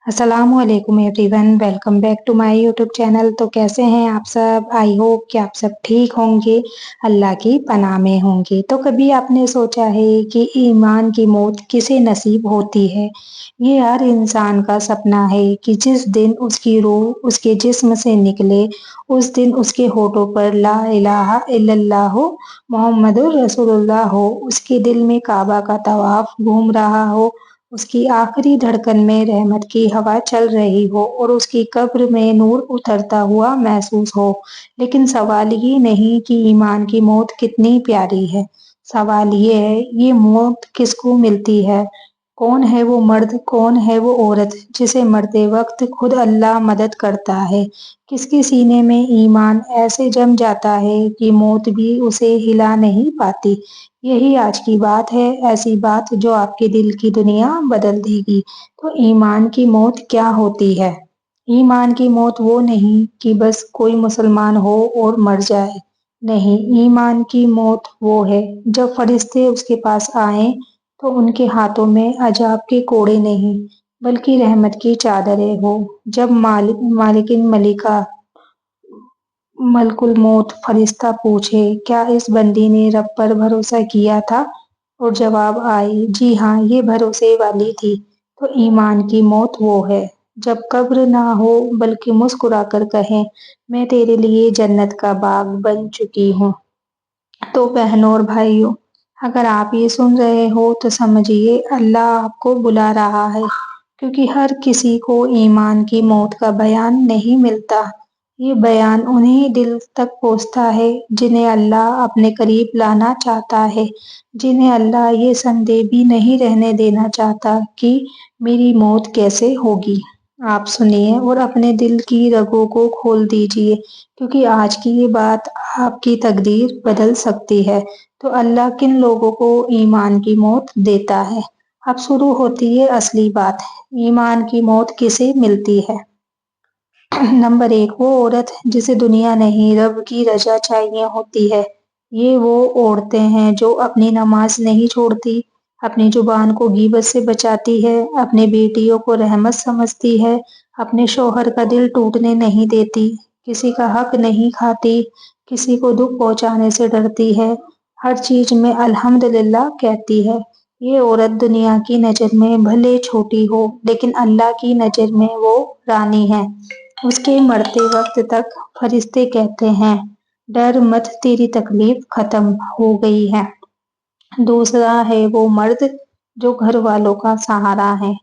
अस्सलामुअलैकुम everyone, welcome back to my YouTube channel. तो कैसे हैं आप सब? आई होप कि आप सब ठीक होंगे, अल्लाह की पनाह में होंगे। तो कभी आपने सोचा है कि ईमान की मौत किसे नसीब होती है? ये हर इंसान का सपना है कि जिस दिन उसकी रूह उसके जिस्म से निकले, उस दिन उसके होठों पर ला इलाहा इल्लल्लाह मोहम्मदुर रसूलुल्लाह हो, उसके दिल में काबा का तवाफ घूम रहा हो, उसकी आखिरी धड़कन में रहमत की हवा चल रही हो और उसकी कब्र में नूर उतरता हुआ महसूस हो। लेकिन सवाल ये नहीं कि ईमान की मौत कितनी प्यारी है, सवाल ये है ये मौत किसको मिलती है। कौन है वो मर्द, कौन है वो औरत जिसे मरते वक्त खुद अल्लाह मदद करता है। किसके सीने में ईमान ऐसे जम जाता है कि मौत भी उसे हिला नहीं पाती। यही आज की बात है, ऐसी बात जो आपके दिल की दुनिया बदल देगी। तो ईमान की मौत क्या होती है? ईमान की मौत वो नहीं कि बस कोई मुसलमान हो और मर जाए। नहीं, ईमान की मौत वो है जब फरिश्ते उसके पास आए तो उनके हाथों में अजाब के कोड़े नहीं बल्कि रहमत की चादरें हो। जब मालिकिन मलिका मलकुल मौत फरिश्ता पूछे, क्या इस बंदी ने रब पर भरोसा किया था? और जवाब आए, जी हाँ, ये भरोसे वाली थी। तो ईमान की मौत वो है जब कब्र ना हो बल्कि मुस्कुराकर कहें, मैं तेरे लिए जन्नत का बाग बन चुकी हूँ। तो बहनों और भाइयों, अगर आप ये सुन रहे हो तो समझिए अल्लाह आपको बुला रहा है, क्योंकि हर किसी को ईमान की मौत का बयान नहीं मिलता। ये बयान उन्हीं दिल तक पहुंचता है जिन्हें अल्लाह अपने करीब लाना चाहता है, जिन्हें अल्लाह ये संदेह भी नहीं रहने देना चाहता कि मेरी मौत कैसे होगी। आप सुनिए और अपने दिल की रगों को खोल दीजिए, क्योंकि आज की ये बात आपकी तकदीर बदल सकती है। तो अल्लाह किन लोगों को ईमान की मौत देता है? अब शुरू होती है असली बात। ईमान की मौत किसे मिलती है? नंबर एक, वो औरत जिसे दुनिया नहीं रब की रजा चाहिए होती है। ये वो औरतें हैं जो अपनी नमाज नहीं छोड़ती, अपनी जुबान को गीबत से बचाती है, अपनी बेटियों को रहमत समझती है, अपने शौहर का दिल टूटने नहीं देती, किसी का हक नहीं खाती, किसी को दुख पहुंचाने से डरती है, हर चीज में अल्हम्दुलिल्लाह कहती है। ये औरत दुनिया की नजर में भले छोटी हो, लेकिन अल्लाह की नजर में वो रानी है। उसके मरते वक्त तक फरिश्ते कहते हैं, डर मत, तेरी तकलीफ खत्म हो गई है। दूसरा है वो मर्द जो घर वालों का सहारा है।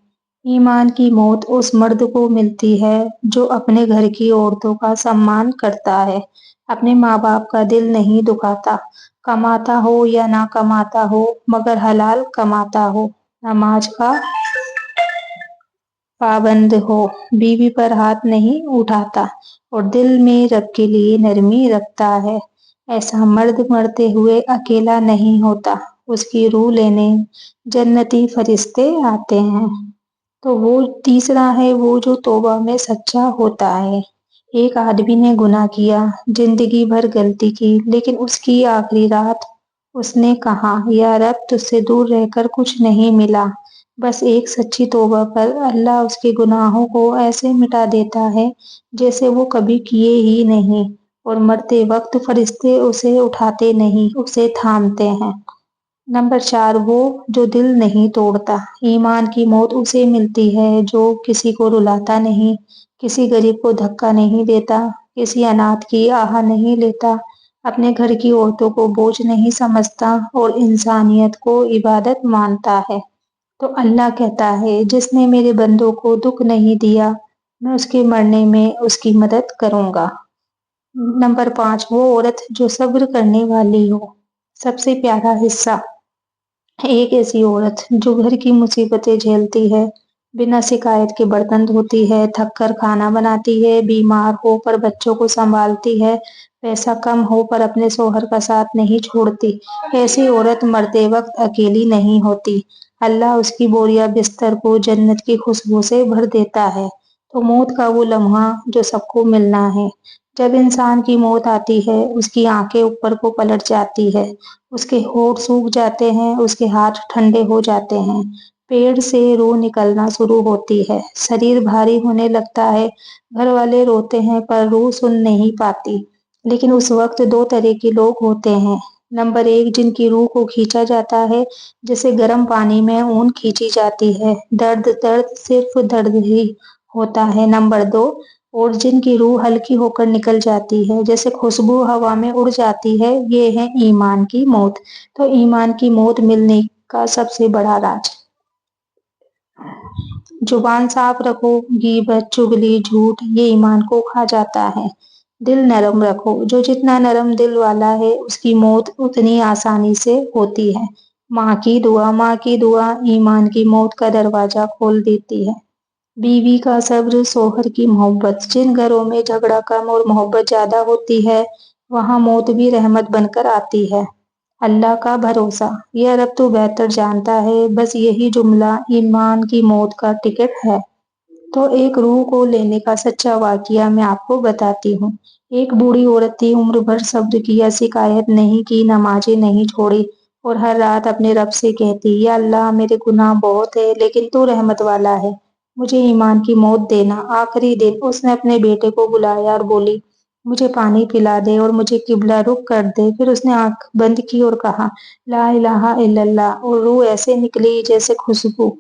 ईमान की मौत उस मर्द को मिलती है जो अपने घर की औरतों का सम्मान करता है, अपने माँ बाप का दिल नहीं दुखाता, कमाता हो या ना कमाता हो मगर हलाल कमाता हो, नमाज का पाबंद हो, बीवी पर हाथ नहीं उठाता और दिल में रब के लिए नरमी रखता है। ऐसा मर्द मरते हुए अकेला नहीं होता, उसकी रूह लेने जन्नती फरिश्ते आते हैं। तो वो तीसरा है वो जो तौबा में सच्चा होता है। एक आदमी ने गुनाह किया, जिंदगी भर गलती की, लेकिन उसकी आखिरी रात उसने कहा, या रब, तुझसे दूर रहकर कुछ नहीं मिला। बस एक सच्ची तौबा पर अल्लाह उसके गुनाहों को ऐसे मिटा देता है जैसे वो कभी किए ही नहीं, और मरते वक्त फरिश्ते उसे उठाते नहीं, उसे थामते हैं। नंबर 4, वो जो दिल नहीं तोड़ता। ईमान की मौत उसे मिलती है जो किसी को रुलाता नहीं, किसी गरीब को धक्का नहीं देता, किसी अनाथ की आह नहीं लेता, अपने घर की औरतों को बोझ नहीं समझता और इंसानियत को इबादत मानता है। तो अल्लाह कहता है, जिसने मेरे बंदों को दुख नहीं दिया, मैं उसके मरने में उसकी मदद करूंगा। नंबर 5, वो औरत जो सब्र करने वाली हो। सबसे प्यारा हिस्सा, एक ऐसी औरत जो घर की मुसीबतें झेलती है, बिना शिकायत के बर्तन धोती है, थक कर खाना बनाती है, बीमार हो पर बच्चों को संभालती है, पैसा कम हो पर अपने शौहर का साथ नहीं छोड़ती। ऐसी औरत मरते वक्त अकेली नहीं होती, अल्लाह उसकी बोरिया बिस्तर को जन्नत की खुशबू से भर देता है। तो मौत का वो लम्हा जो सबको मिलना है। जब इंसान की मौत आती है, उसकी आंखें ऊपर को पलट जाती है, उसके होठ सूख जाते हैं, उसके हाथ ठंडे हो जाते हैं, पेड़ से रूह निकलना शुरू होती है, शरीर भारी होने लगता है, घर वाले रोते हैं पर रूह सुन नहीं पाती। लेकिन उस वक्त दो तरह के लोग होते हैं। नंबर एक, जिनकी रूह को खींचा जाता है जैसे गर्म पानी में ऊन खींची जाती है, दर्द दर्द सिर्फ दर्द ही होता है। नंबर दो, और जिनकी रूह हल्की होकर निकल जाती है जैसे खुशबू हवा में उड़ जाती है, ये है ईमान की मौत। तो ईमान की मौत मिलने का सबसे बड़ा राज, जुबान साफ रखो, गीबत, चुगली, झूठ ये ईमान को खा जाता है। दिल नरम रखो, जो जितना नरम दिल वाला है उसकी मौत उतनी आसानी से होती है। माँ की दुआ ईमान की मौत का दरवाजा खोल देती है। बीवी का सब्र, शौहर की मोहब्बत, जिन घरों में झगड़ा कम और मोहब्बत ज्यादा होती है वहां मौत भी रहमत बनकर आती है। अल्लाह का भरोसा, यह रब तो बेहतर जानता है, बस यही जुमला ईमान की मौत का टिकट है। तो एक रूह को लेने का सच्चा वाकया मैं आपको बताती हूँ। एक बूढ़ी औरत थी, उम्र भर सब्र किया, शिकायत नहीं की, नमाजें नहीं छोड़ी और हर रात अपने रब से कहती, या अल्लाह मेरे गुनाह बहुत है लेकिन तू रहमत वाला है, मुझे ईमान की मौत देना। आखिरी दिन उसने अपने बेटे को बुलाया और बोली, मुझे पानी पिला दे और मुझे किबला रुख कर दे। फिर उसने आंख बंद की और कहा, ला इलाहा इल्लल्लाह, और रूह ऐसे निकली जैसे खुशबू।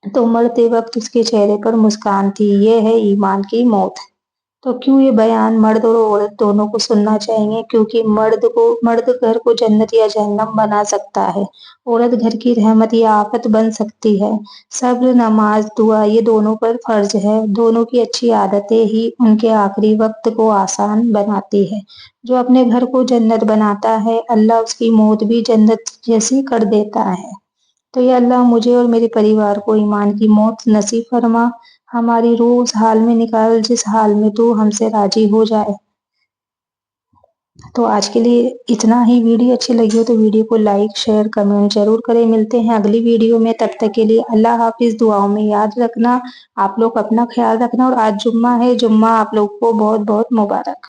तो मरते वक्त उसके चेहरे पर मुस्कान थी। ये है ईमान की मौत। तो क्यों ये बयान मर्द और औरत दोनों को सुनना चाहिए? क्योंकि मर्द घर को जन्नत या जहन्नम बना सकता है, औरत घर की रहमत या आफत बन सकती है। सब्र, नमाज, दुआ ये दोनों पर फर्ज है। दोनों की अच्छी आदतें ही उनके आखिरी वक्त को आसान बनाती है। जो अपने घर को जन्नत बनाता है, अल्लाह उसकी मौत भी जन्नत जैसी कर देता है। तो या अल्लाह मुझे और मेरे परिवार को ईमान की मौत नसीब फरमा, हमारी रूह उस हाल में निकाल जिस हाल में तू हमसे राजी हो जाए। तो आज के लिए इतना ही। वीडियो अच्छी लगी हो तो वीडियो को लाइक शेयर कमेंट जरूर करें। मिलते हैं अगली वीडियो में, तब तक के लिए अल्लाह हाफिज। दुआओं में याद रखना, आप लोग अपना ख्याल रखना। और आज जुम्मा है, जुम्मा आप लोग को बहुत बहुत मुबारक।